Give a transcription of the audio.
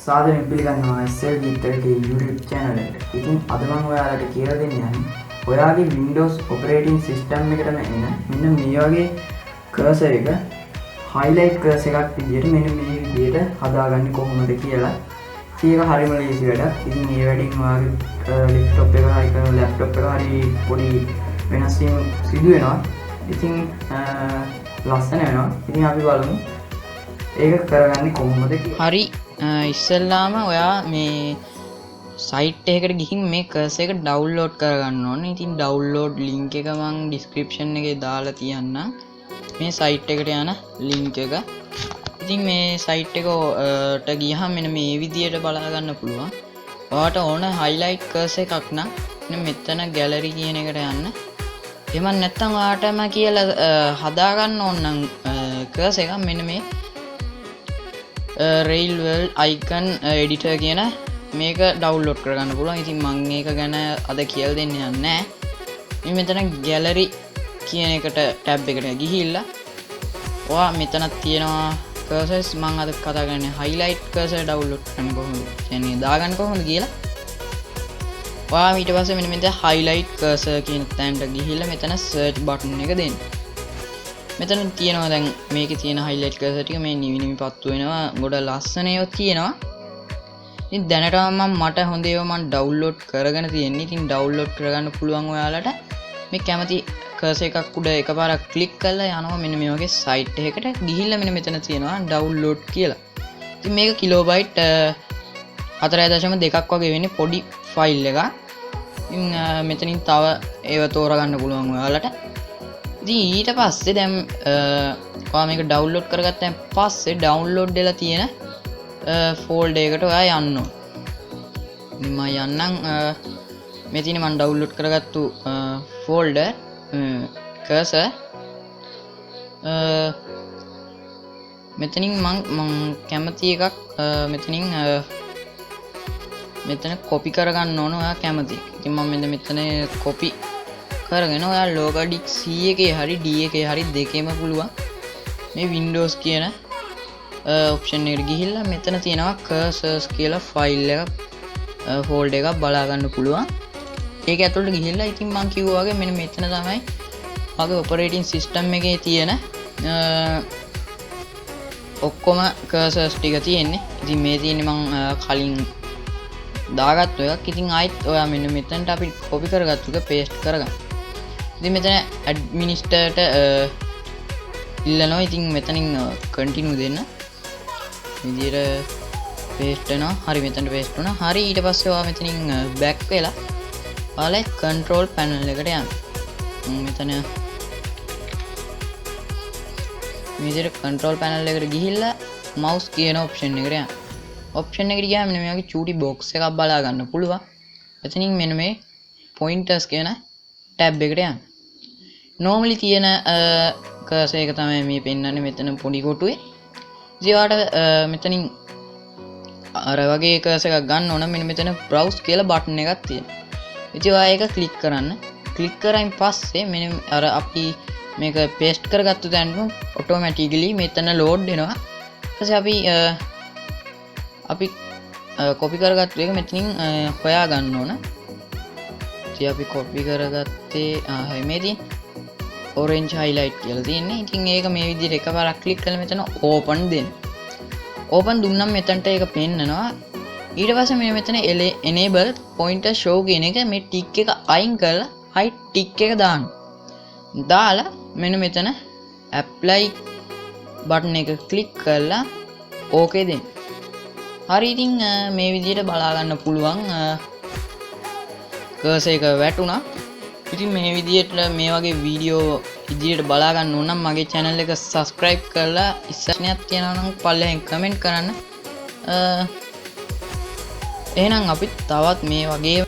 සාදරයෙන් පිළිගන්නවා GEETH LK YouTube channel එකට. ඉතින් අද මම ඔයාලට කියලා දෙන්න යන්නේ ඔයාගේ Windows operating system එකටම එන මෙන්න මේ වගේ cursor එක highlight cursor එකක් විදියට මෙන්න මේ විදියට හදාගන්නේ කොහොමද කියලා. ඉතින් ඒක හරිම ලේසි වැඩක්. ඉතින් මේ වැඩින් ඔයාගේ desktop එක හරි කරන laptop එක හරි පොඩි වෙනස් වීම් සිදු වෙනවා. ඉතින් ලස්සන වෙනවා. ඉතින් අපි බලමු ඒක කරගන්නේ කොහොමද කියලා. හරි ඉස්සෙල්ලාම ඔයා මේ සයිට් එකකට ගිහින් මේ කර්සර් එක ඩවුන්ලෝඩ් කරගන්න ඕනේ. ඉතින් ඩවුන්ලෝඩ් ලින්ක් එක මම ඩිස්ක්‍රිප්ෂන් එකේ දාලා තියන්නම්. මේ සයිට් එකට යන ලින්ක් එක. ඉතින් මේ සයිට් එකට ගියහම මෙන්න මේ විදියට බලා ගන්න පුළුවන්. ඔයාට ඕන highlight කර්සර් එකක් නම් මෙතන gallery කියන එකට යන්න. එහෙම නැත්නම් ඔයාටම කියලා හදා ගන්න ඕන නම් කර්සර් එක මෙන්න මේ railway icon editor කියන මේක ඩවුන්ලෝඩ් කරගන්න පුළුවන්. ඉතින් මම මේක ගැන අද කියලා දෙන්න යන්නේ නැහැ. ඉතින් මෙතන gallery කියන එකට tab එකට ගිහිල්ලා ඔයා මෙතන තියෙනවා cursors. මම අද කතා කරන්නේ highlight cursor ඩවුන්ලෝඩ් කරන්න කොහොමද කියන්නේ දාගන්න කොහොමද කියලා. ඔයා ඊට පස්සේ මෙන්න මෙතන highlight cursor කියන තැනට ගිහිල්ලා මෙතන search button එක දෙන්න. මෙතන තියෙනවා දැන් මේකේ තියෙන highlight cursor ටික මේ නිවි පත්තු වෙනවා. ගොඩ ලස්සන ඒවා තියෙනවා. ඉතින් දැනටම මට හොඳ ඒවා මම ඩවුන්ලෝඩ් කරගෙන තියෙන්නේ. ඉතින් ඩවුන්ලෝඩ් කරගන්න පුළුවන් ඔයාලට මේ කැමති cursor එකක් උඩ එකපාරක් ක්ලික් කරලා යනවා මෙන්න මේ වගේ site එකකට ගිහිල්ලා මෙන්න මෙතන තියෙනවා download කියලා. ඉතින් මේක කිලෝබයිට් 4.2ක් වගේ වෙන්නේ පොඩි ෆයිල් එකක්. ඉතින් මෙතනින් තව ඒවා තෝරගන්න පුළුවන් ඔයාලට. ඉතින් ඊට පස්සේ දැන් ඔයා මේක ඩවුන්ලෝඩ් කරගත්තාන් පස්සේ ඩවුන්ලෝඩ් වෙලා තියෙන ෆෝල්ඩර් එකට ඔයා යන්න ඕන. මම යන්නම් මේ තියෙන මම ඩවුන්ලෝඩ් කරගත්තු ෆෝල්ඩර් cursor. මෙතනින් මම කැමති එකක් මෙතන කොපි කරගන්න ඕන ඔයා කැමති. ඉතින් මම මෙතන කොපි කරගෙන ඔයා local disk C එකේ හරි D එකේ හරි දෙකේම පුළුවන් මේ Windows කියන ඔප්ෂන් එකට ගිහිල්ලා මෙතන තියෙනවා cursors කියලා ෆයිල් එකක් ෆෝල්ඩර් එකක් බලා ගන්න පුළුවන්. ඒක ඇතුළට ගිහිල්ලා ඉතින් මම කිව්වා වගේ මෙන්න මෙතන තමයි මගේ operating system එකේ තියෙන ඔක්කොම cursors ටික තියෙන්නේ. ඉතින් මේ තියෙන්නේ මම කලින් දාගත්තු එකක්. ඉතින් ආයෙත් ඔයා මෙන්න මෙතනට අපි copy කරගත්තු එක paste කරගන්න. ඉතින් මෙතන administrator ඉල්ලනවා. ඉතින් මෙතනින් continue දෙන්න. විදියට paste වෙනවා. හරි මෙතනට paste වුණා. හරි ඊට පස්සේ ඔයා මෙතනින් back වෙලා ඔයාලා control panel එකට යන්න. මෙතන මේ විදියට control panel එකට ගිහිල්ලා mouse කියන option එකට යන්න. option එකට ගියාම මෙන්න මේ වගේ චූටි box එකක් බලා ගන්න පුළුවන්. එතනින් මෙන්න මේ pointers කියන tab එකට යන්න. normally තියෙන cursor එක තමයි මේ පෙන්වන්නේ මෙතන පොඩි කොටුවේ. ඉතින් ඔයාලට මෙතනින් අර වගේ cursor එකක් ගන්න ඕන මෙන්න මෙතන browse කියලා button එකක් තියෙනවා. ඉතින් ඔයා ඒක click කරන්න. click කරායින් පස්සේ මෙන්න අර අපි මේක paste කරගත්තු තැනට automatically මෙතන load වෙනවා. ඊට පස්සේ අපි copy කරගත්තු එක මෙතනින් හොයා ගන්න ඕන. ඉතින් අපි copy කරගත්තේ හරි මේ තියෙන orange highlight කියලා තියෙන්නේ. ඉතින් ඒක මේ විදිහට එකපාරක් click කරලා මෙතන open දෙන්න. open දුන්නම් මෙතනට ඒක පෙන්නනවා. ඊට පස්සේ මෙතන enable pointer show කියන එක මේ tick එක අයින් කරලා hide tick එක දාන්න. දාලා මෙන්න මෙතන apply button එක click කරලා okay දෙන්න. හරි ඉතින් මේ විදිහට බලා ගන්න පුළුවන් cursor එක වැටුණා. ඉතින් මේ විදිහට මේ වගේ වීඩියෝ ඉදිරියට බලා ගන්න ඕන නම් මගේ channel එක subscribe කරලා ඉස්සරහට තියනවා නම් පල්ලෙහෙන් comment කරන්න. එහෙනම් අපි තවත් මේ වගේ